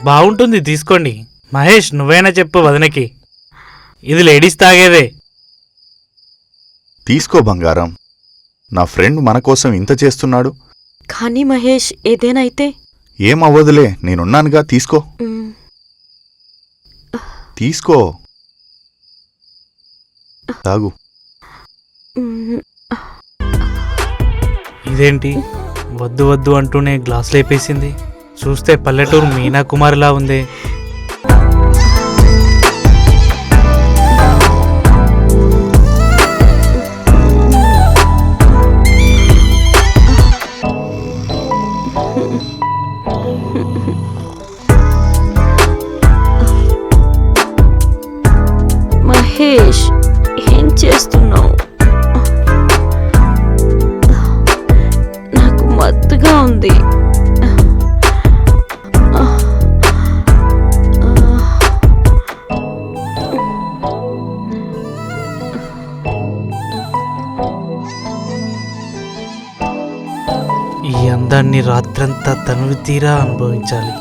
బాగుంటుంది, తీసుకోండి. మహేష్, నువ్వైనా చెప్పు వదనకి, ఇది లేడీస్ తాగేదే. తీసుకో బంగారం, నా ఫ్రెండ్ మన కోసం ఇంత చేస్తున్నాడు. కానీ మహేష్, ఏదేనైతే ఏమవ్వదులే, నేనున్నానుగా. తీసుకో తీసుకో, తాగు. ఇదేంటి వద్దు వద్దు అంటూనే గ్లాస్ లేపేసింది. చూస్తే పల్లెటూరు మీనా కుమారిలా ఉంది. మహేష్, ఏం చేస్తున్నావు? నాకు మత్తుగా ఉంది. ఈ అందాన్ని రాత్రంతా తనువు తీరా అనుభవించాలి.